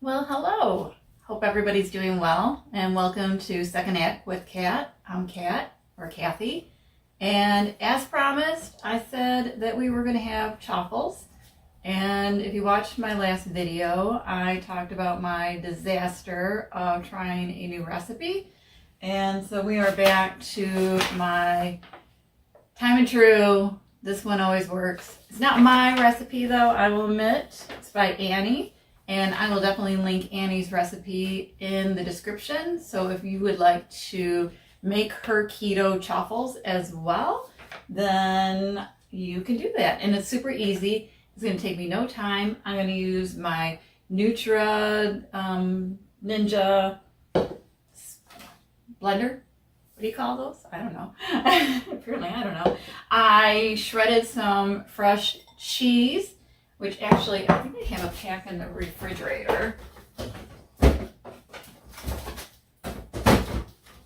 Well, hello. Hope everybody's doing well, and welcome to Second Act with Kat. I'm Kat, or Kathy, and as promised, I said that we were going to have chaffles. And if you watched my last video, I talked about my disaster of trying a new recipe. And so we are back to my time and true, this one always works. It's not my recipe though, I will admit. It's by Annie. And I will definitely link Annie's recipe in the description. So if you would like to make her keto chaffles as well, then you can do that. And it's super easy. It's going to take me no time. I'm going to use my Ninja blender. What do you call those? I don't know. Apparently, I don't know. I shredded some fresh cheese, which actually, I think I have a pack in the refrigerator.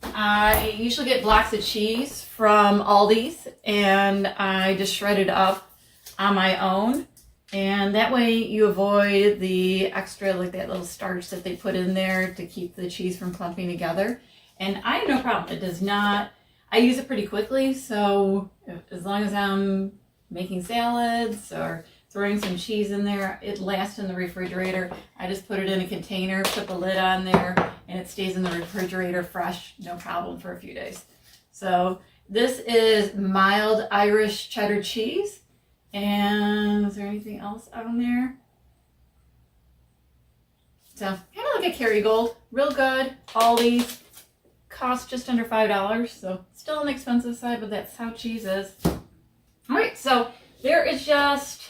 I usually get blocks of cheese from Aldi's, and I just shred it up on my own. And that way you avoid the extra, like that little starch that they put in there to keep the cheese from clumping together. And I have no problem. It does not, I use it pretty quickly, so as long as I'm making salads or throwing some cheese in there, it lasts in the refrigerator. I just put it in a container, put the lid on there, and it stays in the refrigerator fresh, no problem, for a few days. So this is mild Irish cheddar cheese. And is there anything else on there? So kind of like a Kerrygold, real good. Aldi's cost just under $5, so still on the expensive side, but that's how cheese is. All right, so there is just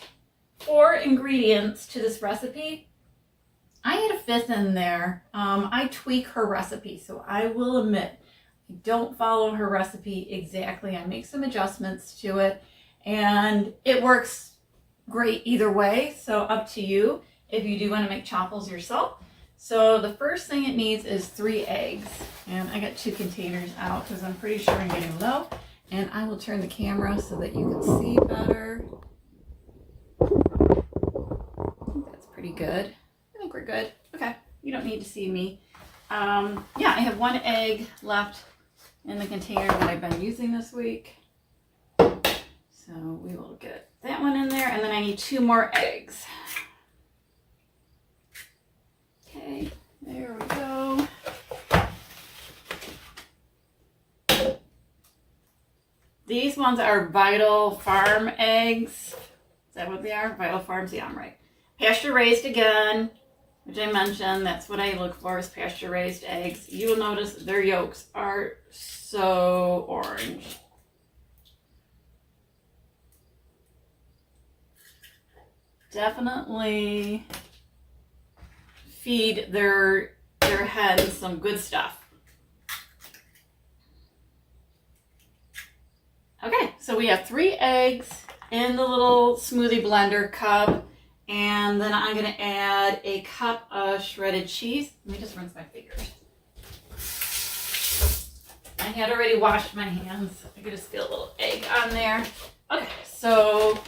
4 ingredients to this recipe. I had a 5th in there. I tweak her recipe, so I will admit I don't follow her recipe exactly. I make some adjustments to it, and it works great either way, so up to you if you do want to make chaffles yourself. So the first thing it needs is 3 eggs, and I got 2 containers out because I'm pretty sure I'm getting low, and I will turn the camera so that you can see better. I think that's pretty good. I think we're good. Okay, you don't need to see me. Yeah, I have 1 egg left in the container that I've been using this week. So we will get that one in there, and then I need 2 more eggs. Okay, there we go. These ones are Vital Farm eggs. Is that what they are? Vital Farms, yeah, I'm right. Pasture raised again, which I mentioned. That's what I look for, is pasture raised eggs. You will notice their yolks are so orange. Definitely feed their hens some good stuff. Okay, so we have 3 eggs in the little smoothie blender cup, and then I'm going to add a cup of shredded cheese. Let me just rinse my fingers. I had already washed my hands. I could just feel a little egg on there. Okay, so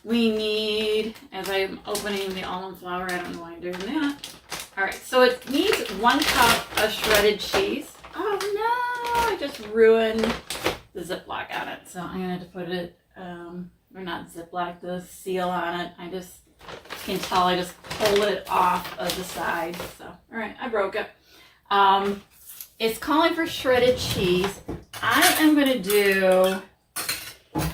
we need, as I'm opening the almond flour, I don't know why I'm doing that. All right, so it needs 1 cup of shredded cheese. Oh no, I just ruined the Ziploc on it. So I'm gonna have to put it, or not Ziploc, the seal on it. I just can tell I just pulled it off of the side. So, all right, I broke it. It's calling for shredded cheese. I am gonna do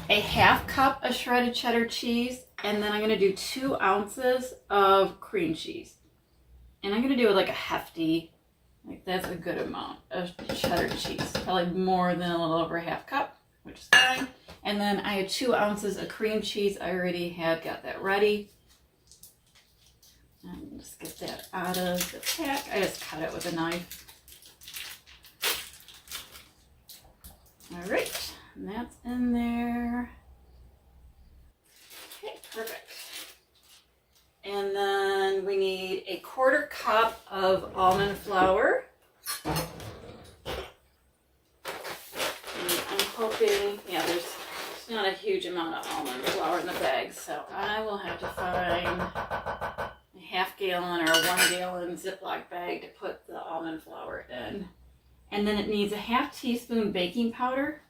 a 1/2 cup of shredded cheddar cheese, and then I'm going to do 2 ounces of cream cheese. And I'm going to do it like a hefty, like that's a good amount of cheddar cheese. Probably more than a little over 1/2 cup, which is fine. And then I have 2 ounces of cream cheese. I already have got that ready. And just get that out of the pack. I just cut it with a knife. All right. And that's in there. Okay, perfect. And then we need a 1/4 cup of almond flour. And I'm hoping, yeah, there's not a huge amount of almond flour in the bag, so I will have to find a 1/2 gallon or a 1 gallon Ziploc bag to put the almond flour in. And then it needs a ½ teaspoon baking powder.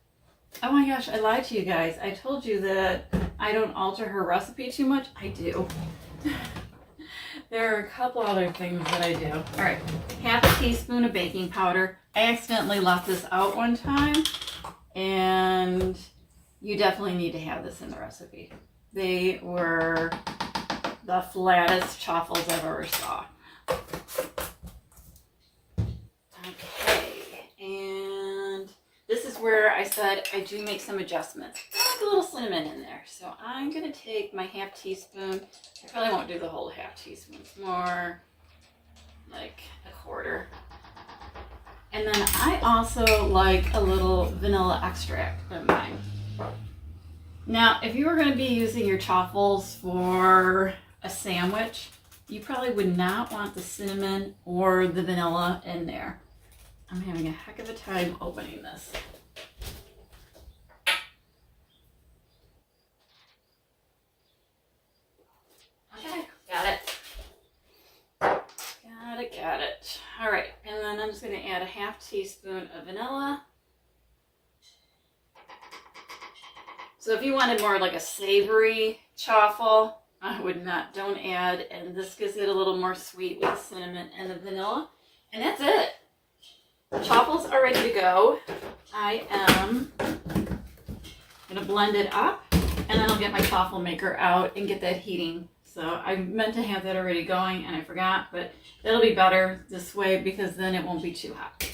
Oh my gosh, I lied to you guys. I told you that I don't alter her recipe too much. I do. There are a couple other things that I do. All right, ½ teaspoon of baking powder. I accidentally left this out one time, and you definitely need to have this in the recipe. They were the flattest chaffles I've ever saw. Okay, and this is where I said I do make some adjustments. I like a little cinnamon in there, so I'm gonna take my ½ teaspoon. I probably won't do the whole ½ teaspoon. It's more like a 1/4. And then I also like a little vanilla extract in mine. Now, if you were going to be using your chaffles for a sandwich, you probably would not want the cinnamon or the vanilla in there. I'm having a heck of a time opening this. Okay, got it. Got it. All right, and then I'm just going to add a ½ teaspoon of vanilla. So if you wanted more like a savory chaffle, I would not, don't add, and this gives it a little more sweet with the cinnamon and the vanilla. And that's it. The chaffles are ready to go. I am going to blend it up, and then I'll get my chaffle maker out and get that heating. So I meant to have that already going, and I forgot, but it'll be better this way because then it won't be too hot.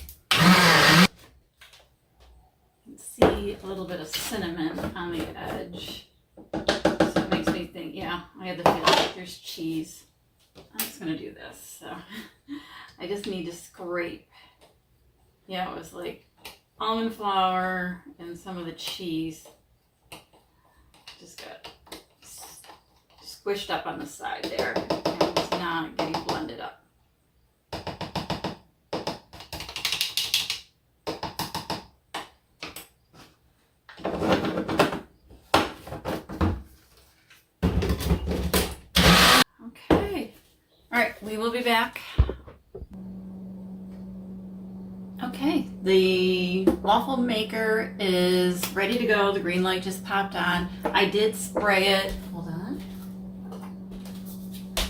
See a little bit of cinnamon on the edge. So it makes me think, yeah, I had the feeling like there's cheese. I'm just going to do this. So I just need to scrape. Yeah, it was like almond flour and some of the cheese. Just got squished up on the side there, and it's not getting blended up. Okay, all right, we will be back. Okay, the waffle maker is ready to go. The green light just popped on. I did spray it. Hold on.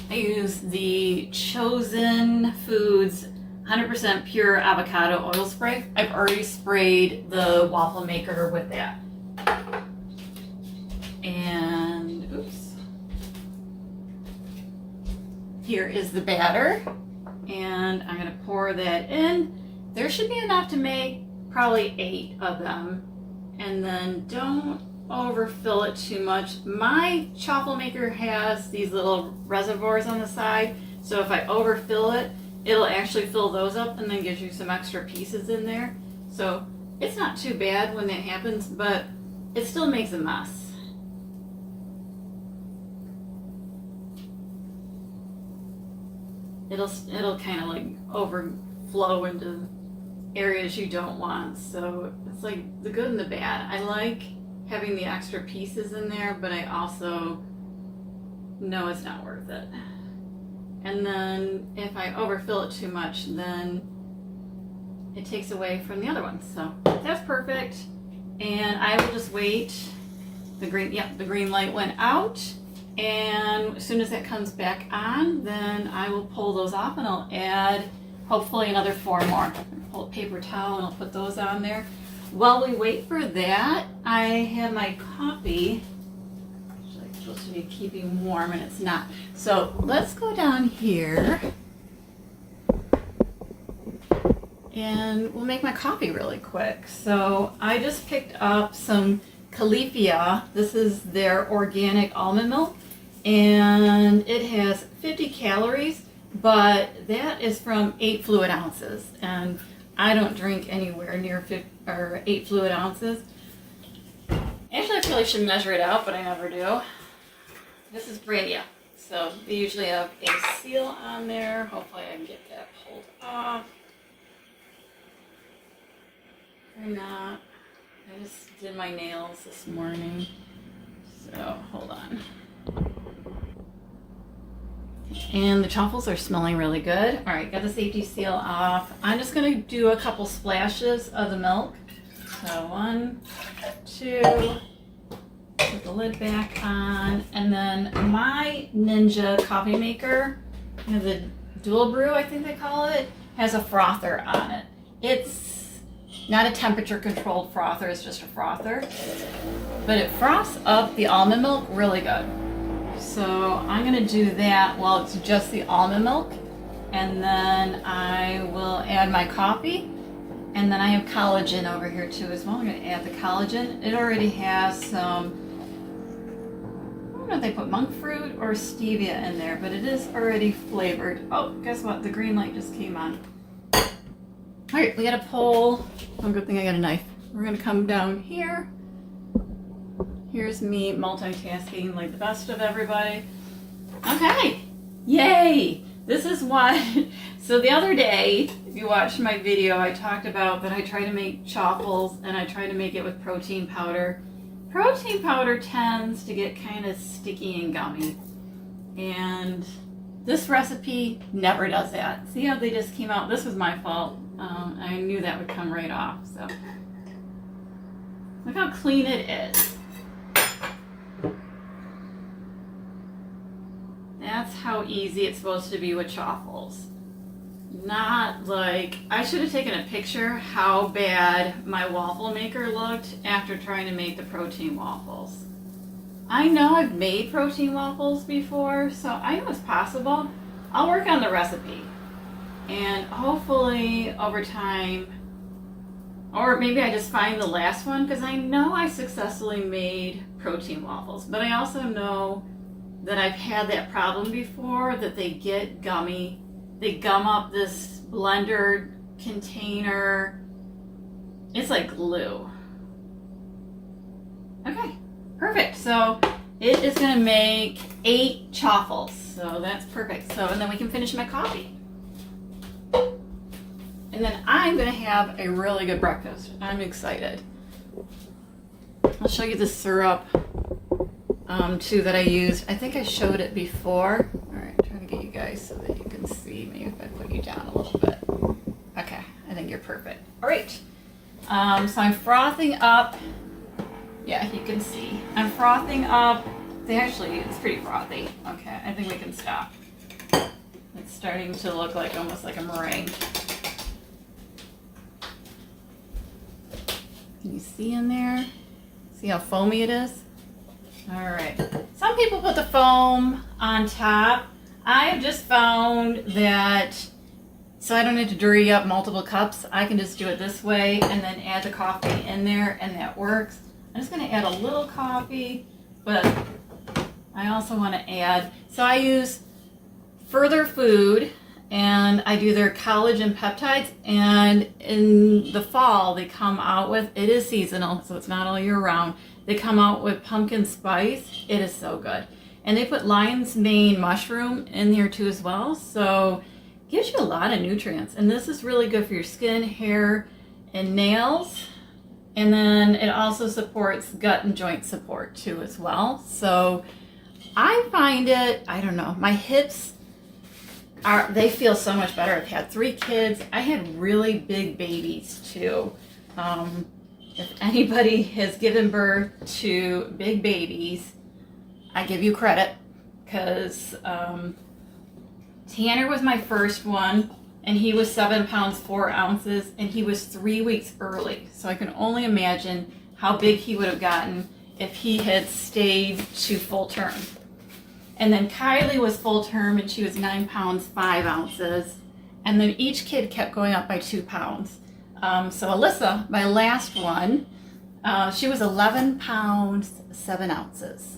I used the Chosen Foods 100% pure avocado oil spray. I've already sprayed the waffle maker with that. And oops. Here is the batter, and I'm gonna pour that in. There should be enough to make probably 8 of them, and then don't overfill it too much. My chaffle maker has these little reservoirs on the side, so if I overfill it, it'll actually fill those up and then gives you some extra pieces in there. So it's not too bad when that happens, but it still makes a mess. It'll kind of like overflow into areas you don't want. So it's like the good and the bad. I like having the extra pieces in there, but I also know it's not worth it. And then if I overfill it too much, then it takes away from the other ones. So that's perfect. And I will just wait. The green light went out. And as soon as that comes back on, then I will pull those off, and I'll add hopefully another 4 more. Pull a paper towel and I'll put those on there. While we wait for that, I have my coffee, which I'm supposed to be keeping warm, and it's not. So let's go down here and we'll make my coffee really quick. So I just picked up some Califia. This is their organic almond milk, and it has 50 calories, but that is from 8 fluid ounces, and I don't drink anywhere near 8 fluid ounces. Actually, I probably should measure it out, but I never do. This is brand new, so they usually have a seal on there. Hopefully I can get that pulled off. Or not. I just did my nails this morning, so hold on. And the Chaffles are smelling really good. All right, got the safety seal off. I'm just gonna do a couple splashes of the milk. So 1, 2, put the lid back on. And then my Ninja coffee maker, you know, the dual brew, I think they call it, has a frother on it. It's not a temperature controlled frother, it's just a frother. But it froths up the almond milk really good. So I'm gonna do that while it's just the almond milk. And then I will add my coffee. And then I have collagen over here too as well. I'm gonna add the collagen. It already has some, I don't know if they put monk fruit or stevia in there, but it is already flavored. Oh, guess what? The green light just came on. All right, we got a pole. Oh, good thing I got a knife. We're gonna come down here. Here's me multitasking like the best of everybody. Okay, yay! This is what, so the other day, if you watched my video, I talked about that I try to make chaffles and I try to make it with protein powder. Protein powder tends to get kind of sticky and gummy. And this recipe never does that. See how they just came out? This was my fault. I knew that would come right off, so. Look how clean it is. That's how easy it's supposed to be with chaffles. Not like, I should have taken a picture how bad my waffle maker looked after trying to make the protein waffles. I know I've made protein waffles before, so I know it's possible. I'll work on the recipe. And hopefully over time, or maybe I just find the last one, because I know I successfully made protein waffles, but I also know that I've had that problem before, that they get gummy. They gum up this blender container. It's like glue. Okay, perfect. So it is gonna make 8 chaffles. So that's perfect. So, and then we can finish my coffee. And then I'm gonna have a really good breakfast. I'm excited. I'll show you the syrup too that I used. I think I showed it before. All right, I'm trying to get you guys so that you can see. Maybe if I put you down a little bit. Okay, I think you're perfect. All right, so I'm frothing up. Yeah, you can see. I'm frothing up. It's pretty frothy. Okay, I think we can stop. It's starting to look like almost like a meringue. Can you see in there? See how foamy it is? All right. Some people put the foam on top. I've just found that, so I don't need to dirty up multiple cups, I can just do it this way and then add the coffee in there, and that works. I'm just going to add a little coffee, but I also want to add, so I use Frother food, and I do their collagen peptides, and in the fall they come out with, it is seasonal, so it's not all year round, they come out with pumpkin spice. It is so good. And they put lion's mane mushroom in here too as well, so it gives you a lot of nutrients. And this is really good for your skin, hair, and nails. And then it also supports gut and joint support too as well. So I find it, I don't know, my hips they feel so much better. I've had 3 kids. I had really big babies too. If anybody has given birth to big babies, I give you credit, because Tanner was my first one, and he was 7 pounds 4 ounces, and he was 3 weeks early. So I can only imagine how big he would have gotten if he had stayed to full term. And then Kylie was full term, and she was 9 pounds 5 ounces. And then each kid kept going up by 2 pounds. So Alyssa, my last one, she was 11 pounds 7 ounces.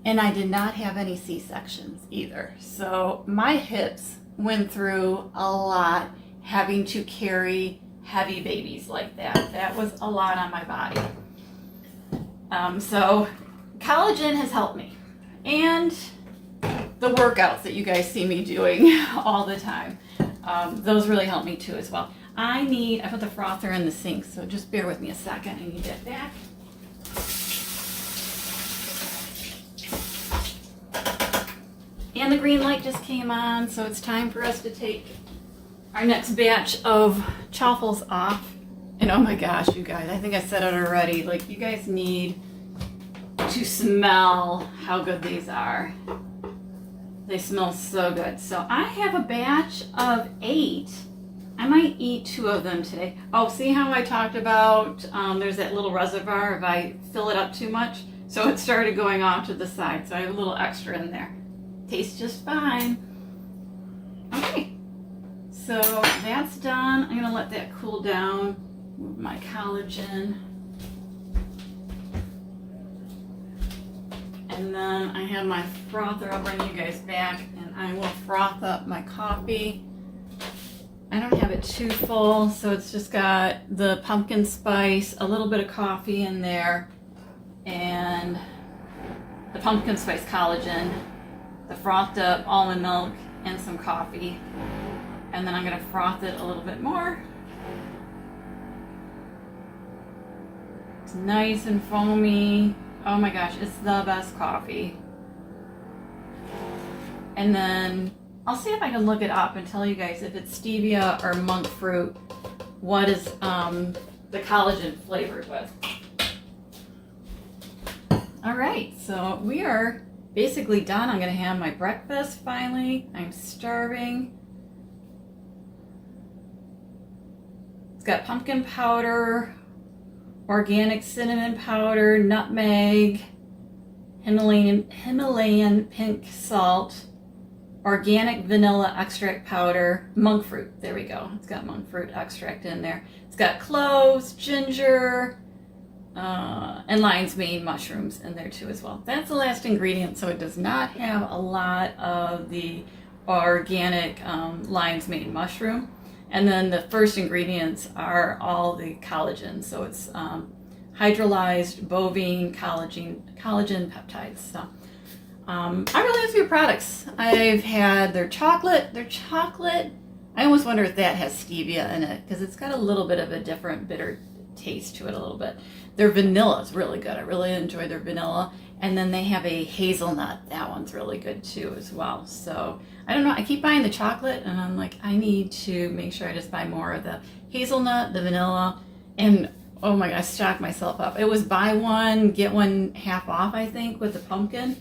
And I did not have any C-sections either. So my hips went through a lot having to carry heavy babies like that. That was a lot on my body. So collagen has helped me. And the workouts that you guys see me doing all the time, those really help me too as well. I put the frother in the sink, so just bear with me a second. I need that back. And the green light just came on, so it's time for us to take our next batch of chaffles off. And oh my gosh, you guys, I think I said it already, like you guys need to smell how good these are. They smell so good. So I have a batch of 8. I might eat 2 of them today. Oh, see how I talked about there's that little reservoir if I fill it up too much? So it started going off to the side, so I have a little extra in there. Tastes just fine. Okay, so that's done. I'm gonna let that cool down. Move my collagen. And then I have my frother. I'll bring you guys back and I will froth up my coffee. I don't have it too full, so it's just got the pumpkin spice, a little bit of coffee in there, and the pumpkin spice collagen, the frothed up almond milk, and some coffee. And then I'm gonna froth it a little bit more. It's nice and foamy. Oh my gosh, it's the best coffee. And then I'll see if I can look it up and tell you guys if it's stevia or monk fruit, what is the collagen flavored with. All right, so we are basically done. I'm gonna have my breakfast finally. I'm starving. It's got pumpkin powder, organic cinnamon powder, nutmeg, Himalayan pink salt, organic vanilla extract powder, monk fruit. There we go. It's got monk fruit extract in there. It's got cloves, ginger, and lion's mane mushrooms in there too as well. That's the last ingredient, so it does not have a lot of the organic lion's mane mushroom. And then the first ingredients are all the collagen. So it's hydrolyzed bovine collagen peptides. So I really like their products. I've had their chocolate. I almost wonder if that has stevia in it because it's got a little bit of a different bitter taste to it a little bit. Their vanilla is really good. I really enjoy their vanilla. And then they have a hazelnut. That one's really good too as well. So I don't know. I keep buying the chocolate and I'm like, I need to make sure I just buy more of the hazelnut, the vanilla, and oh my gosh, stock myself up. It was buy one, get one half off, I think, with the pumpkin.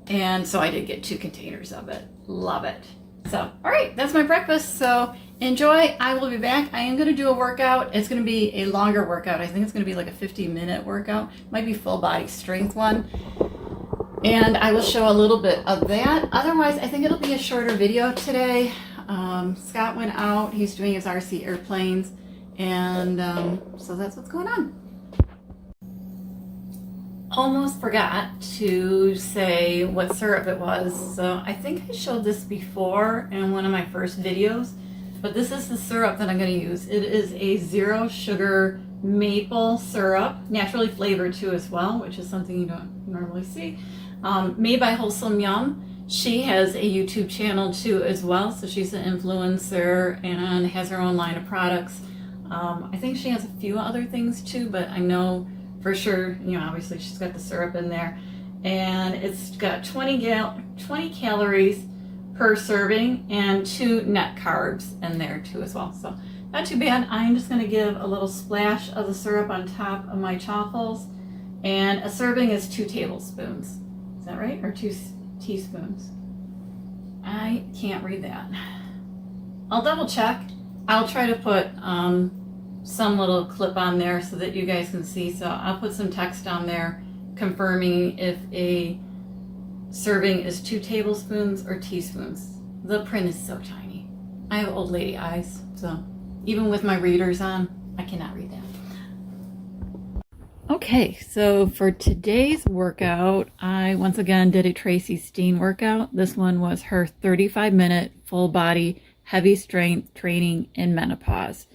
And so I did get 2 containers of it. Love it. So, all right, that's my breakfast. So enjoy. I will be back. I am going to do a workout. It's going to be a longer workout. I think it's going to be like a 50-minute workout. Might be full body strength one. And I will show a little bit of that. Otherwise, I think it'll be a shorter video today. Scott went out. He's doing his RC airplanes. And so that's what's going on. Almost forgot to say what syrup it was. So I think I showed this before in one of my first videos, but this is the syrup that I'm going to use. It is a 0 sugar maple syrup, naturally flavored too as well, which is something you don't normally see. Made by Wholesome Yum. She has a YouTube channel too as well, so she's an influencer and has her own line of products. I think she has a few other things too, but I know for sure, you know, obviously she's got the syrup in there, and it's got 20 calories per serving and 2 net carbs in there too as well. So not too bad. I'm just going to give a little splash of the syrup on top of my chaffles, and a serving is 2 tablespoons. Is that right? Or 2 teaspoons? I can't read that. I'll double check. I'll try to put some little clip on there so that you guys can see. So I'll put some text on there confirming if a serving is 2 tablespoons or teaspoons. The print is so tiny. I have old lady eyes, so even with my readers on, I cannot read that. Okay, so for today's workout, I once again did a Tracy Steen workout. This one was her 35-minute full body heavy strength training in menopause.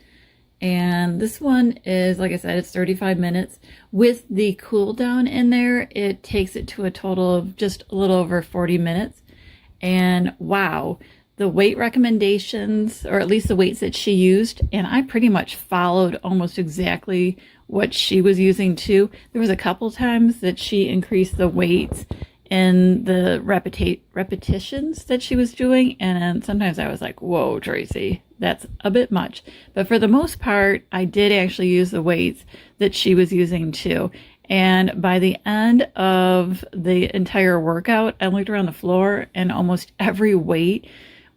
And this one is, like I said, it's 35 minutes. With the cool down in there, it takes it to a total of just a little over 40 minutes. And wow, the weight recommendations, or at least the weights that she used, and I pretty much followed almost exactly what she was using too. There was a couple times that she increased the weights in the repetitions that she was doing. And sometimes I was like, whoa, Tracy, that's a bit much. But for the most part, I did actually use the weights that she was using too. And by the end of the entire workout, I looked around the floor and almost every weight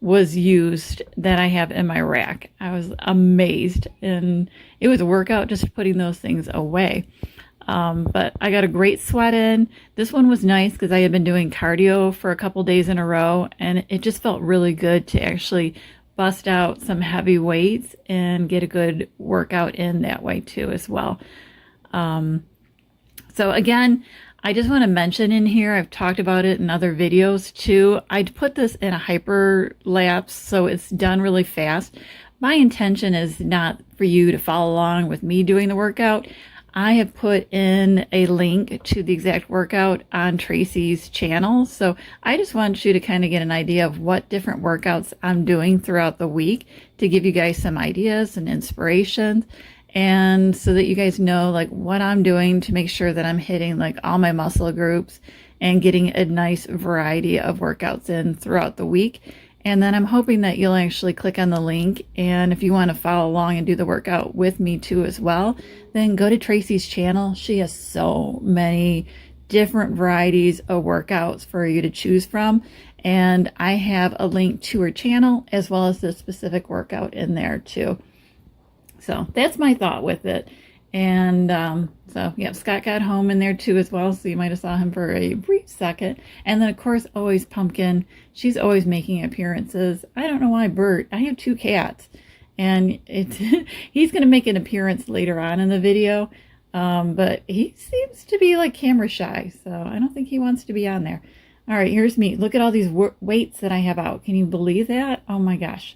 was used that I have in my rack. I was amazed, and it was a workout just putting those things away. But I got a great sweat in. This one was nice because I had been doing cardio for a couple days in a row, and it just felt really good to actually bust out some heavy weights and get a good workout in that way too as well. So again, I just want to mention in here, I've talked about it in other videos too. I put this in a hyperlapse, so it's done really fast. My intention is not for you to follow along with me doing the workout. I have put in a link to the exact workout on Tracy's channel. So I just want you to kind of get an idea of what different workouts I'm doing throughout the week to give you guys some ideas and inspirations. And so that you guys know like what I'm doing to make sure that I'm hitting like all my muscle groups and getting a nice variety of workouts in throughout the week. And then I'm hoping that you'll actually click on the link. And if you want to follow along and do the workout with me too as well, then go to Tracy's channel. She has so many different varieties of workouts for you to choose from. And I have a link to her channel as well as the specific workout in there too. So that's my thought with it. And so, yeah, Scott got home in there too as well. So you might have saw him for a brief second. And then, of course, always Pumpkin. She's always making appearances. I don't know why Bert. I have 2 cats. And it's he's going to make an appearance later on in the video. But he seems to be like camera shy. So I don't think he wants to be on there. All right, here's me. Look at all these weights that I have out. Can you believe that? Oh, my gosh.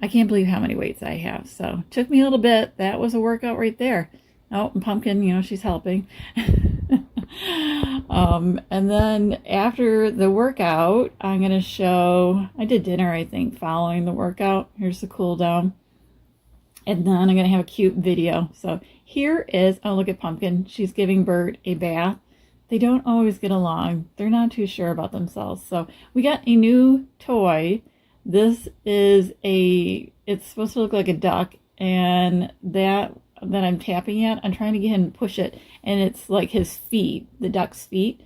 I can't believe how many weights I have. So it took me a little bit. That was a workout right there. Oh, and Pumpkin, you know, she's helping. And then after the workout, I'm going to show, I did dinner, I think, following the workout. Here's the cool down. And then I'm going to have a cute video. So here is, oh, look at Pumpkin. She's giving Bert a bath. They don't always get along. They're not too sure about themselves. So we got a new toy. This is it's supposed to look like a duck, and that I'm tapping at, I'm trying to get him to push it, and it's like his feet, the duck's feet.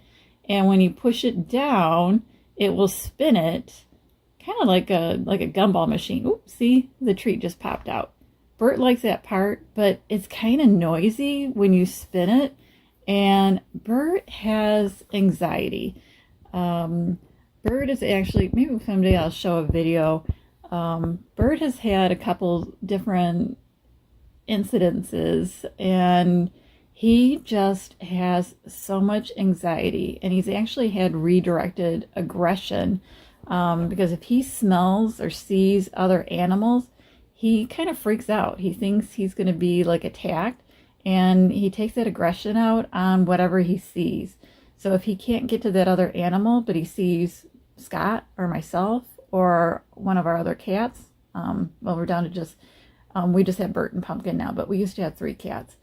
And when you push it down, it will spin it, kind of like a gumball machine. Oops, see, the treat just popped out. Bert likes that part, but it's kind of noisy when you spin it, and Bert has anxiety. Bert is actually, maybe someday I'll show a video. Bert has had a couple different incidences, and he just has so much anxiety, and he's actually had redirected aggression, because if he smells or sees other animals, he kind of freaks out. He thinks he's going to be like attacked, and he takes that aggression out on whatever he sees. So if he can't get to that other animal, but he sees Scott or myself or one of our other cats, well, we're down to just, we just have Bert and Pumpkin now, but we used to have 3 cats.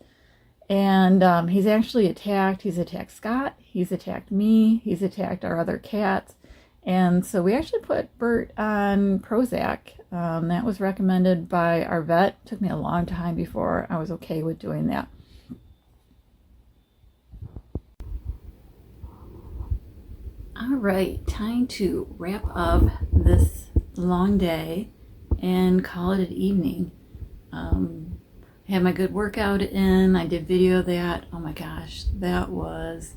And he's actually attacked. He's attacked Scott. He's attacked me. He's attacked our other cats. And so we actually put Bert on Prozac. That was recommended by our vet. It took me a long time before I was okay with doing that. All right, time to wrap up this long day and call it an evening. I had my good workout in. I did video of that. Oh my gosh, that was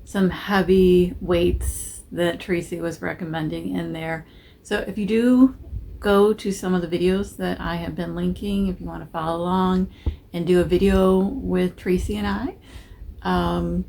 some heavy weights that Tracy was recommending in there. So if you do go to some of the videos that I have been linking, if you want to follow along and do a video with Tracy and I,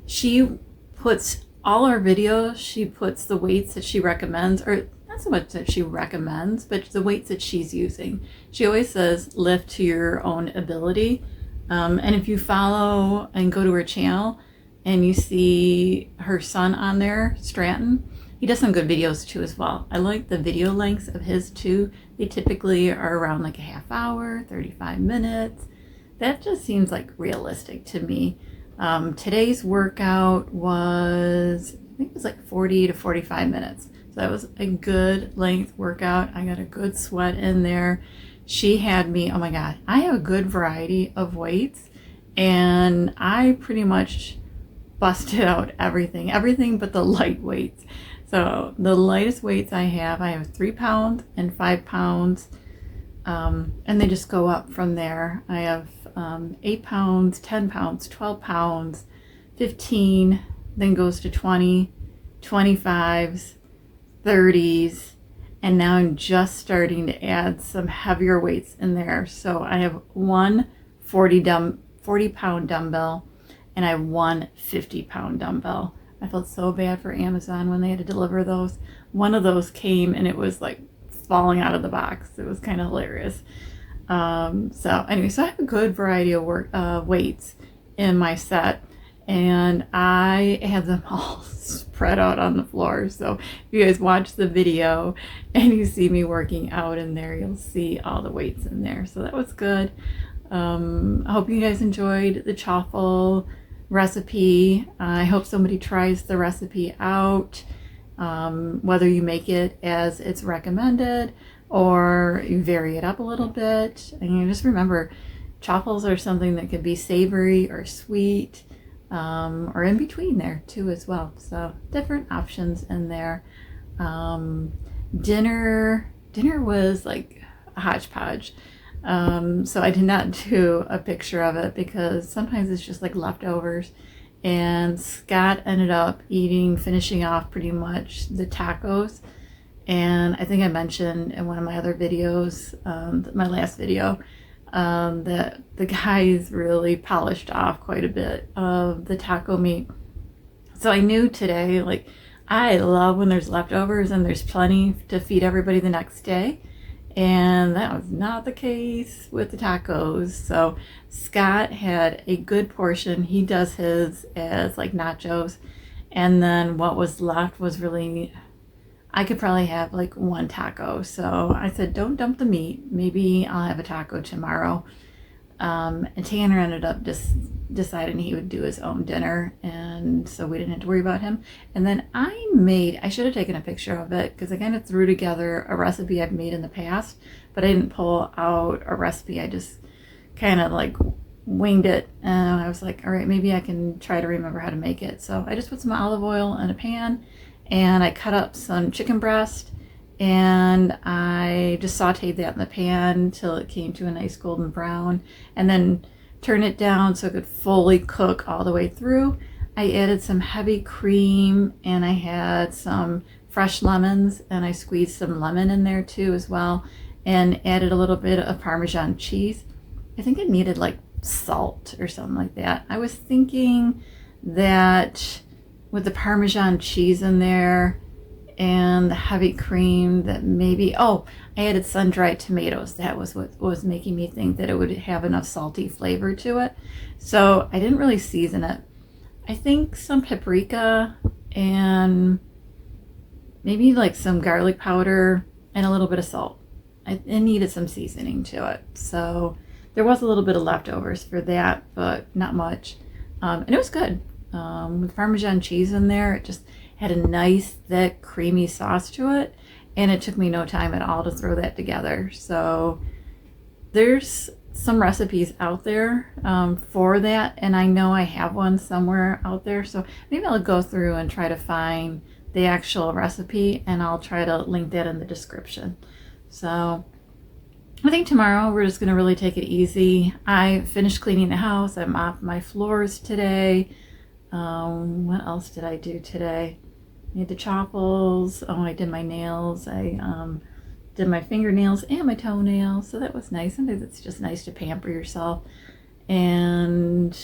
she puts all our videos, she puts the weights that she recommends, or not so much that she recommends, but the weights that she's using. She always says lift to your own ability. And if you follow and go to her channel and you see her son on there, Stratton, he does some good videos too as well. I like the video lengths of his too. They typically are around like a half hour, 35 minutes. That just seems like realistic to me. Today's workout was think it was like 40 to 45 minutes. So that was a good length workout. I got a good sweat in there. She had me, oh my God, I have a good variety of weights, and I pretty much busted out everything but the light weights. So the lightest weights I have 3 pounds and 5 pounds, and they just go up from there. I have 8 pounds, 10 pounds, 12 pounds, 15, then goes to 20, 25s, 30s, and now I'm just starting to add some heavier weights in there. So I have one 40-pound dumbbell, and I have one 50-pound dumbbell. I felt so bad for Amazon when they had to deliver those. One of those came and it was like falling out of the box. It was kind of hilarious. So anyway, so I have a good variety of weights in my set, and I have them all spread out on the floor. So if you guys watch the video and you see me working out in there, you'll see all the weights in there. So that was good. I hope you guys enjoyed the Chaffle recipe. I hope somebody tries the recipe out, whether you make it as it's recommended or you vary it up a little bit. And you just remember, chaffles are something that can be savory or sweet, or in between there too as well. So different options in there. Dinner was like a hodgepodge. So I did not do a picture of it because sometimes it's just like leftovers, and Scott ended up finishing off pretty much the tacos. And I think I mentioned in one of my other videos, my last video, that the guys really polished off quite a bit of the taco meat. So I knew today, like, I love when there's leftovers and there's plenty to feed everybody the next day. And that was not the case with the tacos. So Scott had a good portion. He does his as like nachos. And then what was left was really, I could probably have like one taco. So I said, don't dump the meat. Maybe I'll have a taco tomorrow. And Tanner ended up just deciding he would do his own dinner, and so we didn't have to worry about him. And then I should have taken a picture of it because I kind of threw together a recipe I've made in the past, but I didn't pull out a recipe. I just kind of like winged it, and I was like, all right, maybe I can try to remember how to make it. So I just put some olive oil in a pan, and I cut up some chicken breast, and I just sauteed that in the pan till it came to a nice golden brown, and then turn it down so it could fully cook all the way through. I added some heavy cream, and I had some fresh lemons, and I squeezed some lemon in there too as well, and added a little bit of Parmesan cheese. I think it needed like salt or something like that. I was thinking that with the Parmesan cheese in there and the heavy cream, that maybe, I added sun-dried tomatoes. That was what was making me think that it would have enough salty flavor to it. So I didn't really season it. I think some paprika and maybe like some garlic powder and a little bit of salt. It needed some seasoning to it. So there was a little bit of leftovers for that, but not much. And it was good. With Parmesan cheese in there, it just had a nice, thick, creamy sauce to it. And it took me no time at all to throw that together. So there's some recipes out there for that. And I know I have one somewhere out there. So maybe I'll go through and try to find the actual recipe. And I'll try to link that in the description. So I think tomorrow we're just going to really take it easy. I finished cleaning the house. I mopped my floors today. What else did I do today? I made the chaffles. I did my nails. I did my fingernails and my toenails. So that was nice. Sometimes it's just nice to pamper yourself. And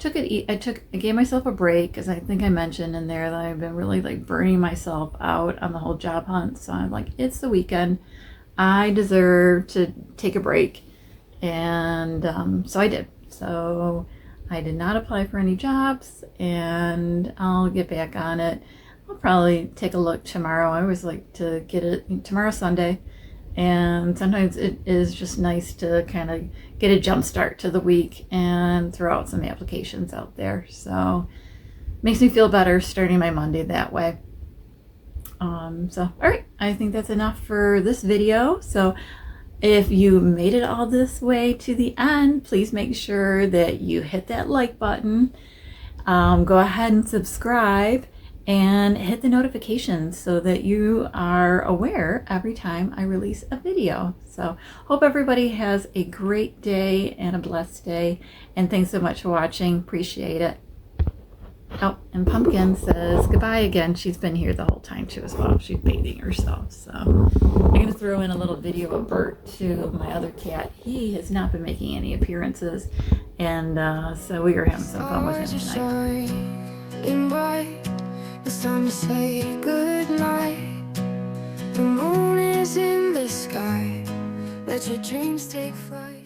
I gave myself a break, because I think I mentioned in there that I've been really like burning myself out on the whole job hunt. So I'm like, it's the weekend. I deserve to take a break. And so I did. So I did not apply for any jobs, and I'll get back on it. I'll probably take a look tomorrow. I always like to get it tomorrow, Sunday, and sometimes it is just nice to kind of get a jump start to the week and throw out some applications out there. So makes me feel better starting my Monday that way. So, all right, I think that's enough for this video. So if you made it all this way to the end, please make sure that you hit that like button. Go ahead and subscribe and hit the notifications so that you are aware every time I release a video. So hope everybody has a great day and a blessed day, and thanks so much for watching. Appreciate it. Oh, and Pumpkin says goodbye again. She's been here the whole time too as well. She's bathing herself. So I'm going to throw in a little video of Bert too, my other cat. He has not been making any appearances, and so we are having some fun with him tonight. The sun say good night. The moon is in the sky. Let your dreams take flight.